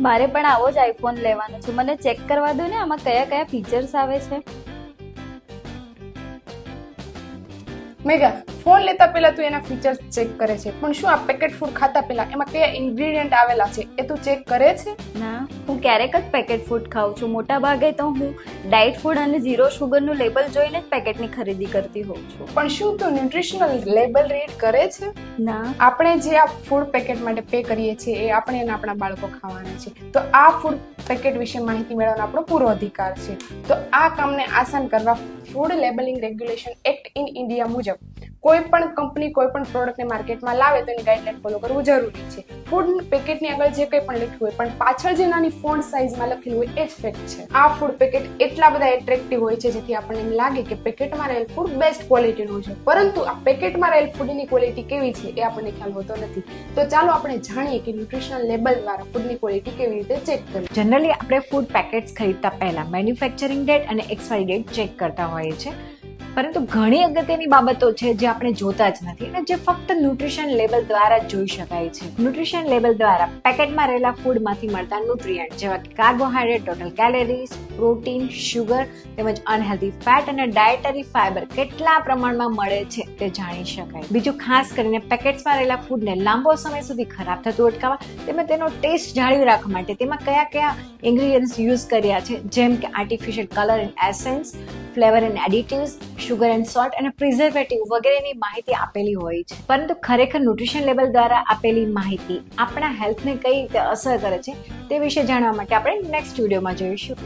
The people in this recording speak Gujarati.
મારે પણ આવો જ આઈફોન લેવાનો છે. મને ચેક કરવા દો ને આમાં કયા કયા ફીચર્સ આવે છે. મેઘા, ફોન લેતા પહેલા તું એના ફીચર્સ ચેક કરે છે, પણ શું આ પેકેટ ફૂડ ખાતા પહેલા એમાં કયા ઇન્ગ્રેડિયન્ટ આવેલા છે એ તું ચેક કરે છે? ના, હું ક્યારેક જ પેકેટ ફૂડ ખાઉં છું. મોટા ભાગે તો હું ડાયટ ફૂડ અને ઝીરો શુગરનું લેબલ જોઈને જ પેકેટની ખરીદી કરતી હોઉં છું. પણ શું તું ન્યુટ્રિશનલ લેબલ રીડ કરે છે? ના. આપણે જે આ ફૂડ પેકેટ માટે પે કરીએ છીએ એ આપણે અને આપણા બાળકો ખાવાના છે, તો આ ફૂડ પેકેટ વિશે માહિતી મેળવવાનો આપણો પૂરો અધિકાર છે. તો આ કામને આસાન કરવા food labelling regulation act in India મુજબ કોઈ પણ કંપની કોઈ પણ પ્રોડક્ટને માર્કેટમાં લાવે તો એની ગાઈડલાઈન ફોલો કરવું જરૂરી છે. ફૂડ પેકેટની આગળ જે કંઈ પણ લખ્યું હોય પણ પાછળ જે નાની ફોન્ટ સાઇઝમાં લખેલું હોય એ જ ફેક્ટ છે. આ ફૂડ પેકેટ એટલા બધા એટ્રેક્ટિવ હોય છે જેથી આપણને એમ લાગે કે પેકેટમાં રહેલ ફૂડ બેસ્ટ ક્વોલિટીનું છે, પરંતુ આ પેકેટમાં રહેલ ફૂડની ક્વોલિટી કેવી છે એ આપણને ખ્યાલ હોતો નથી. તો ચાલો આપણે જાણીએ કે ન્યુટ્રિશનલ લેબલ દ્વારા ફૂડની ક્વોલિટી કેવી રીતે ચેક કરવી. જનરલી આપણે ફૂડ પેકેટ્સ ખરીદતા પહેલા મેન્યુફેક્ચરિંગ ડેટ અને એક્સપાયરી ડેટ ચેક કરતા હોઈએ છીએ, પરંતુ ઘણી અગત્યની બાબતો છે જે આપણે જોતા જ નથી અને જે ફક્ત ન્યુટ્રિશન લેબલ દ્વારા જ જોઈ શકાય છે. ન્યુટ્રિશન લેબલ દ્વારા પેકેટમાં રહેલા ફૂડમાંથી મળતા ન્યુટ્રિયન્ટ જેવા કે કાર્બોહાઈડ્રેટ, ટોટલ કેલેરીઝ, પ્રોટીન, શુગર તેમજ અનહેલ્ધી ફેટ અને ડાયટરી ફાઈબર કેટલા પ્રમાણમાં મળે છે તે જાણી શકાય. બીજું, ખાસ કરીને પેકેટ્સમાં રહેલા ફૂડને લાંબો સમય સુધી ખરાબ થતું અટકાવવા તેમજ તેનો ટેસ્ટ જાળવી રાખવા માટે તેમાં કયા કયા ઇન્ગ્રેડિયન્ટ્સ યુઝ કર્યા છે, જેમ કે artificial colour and essence, flavour and additives, sugar and salt અને પ્રિઝર્વેટિવ વગેરેની માહિતી આપેલી હોય છે. પરંતુ ખરેખર ન્યુટ્રિશન લેબલ દ્વારા આપેલી માહિતી આપણા હેલ્થને કઈ રીતે અસર કરે છે તે વિશે જાણવા માટે આપણે નેક્સ્ટ વિડીયોમાં જોઈશું.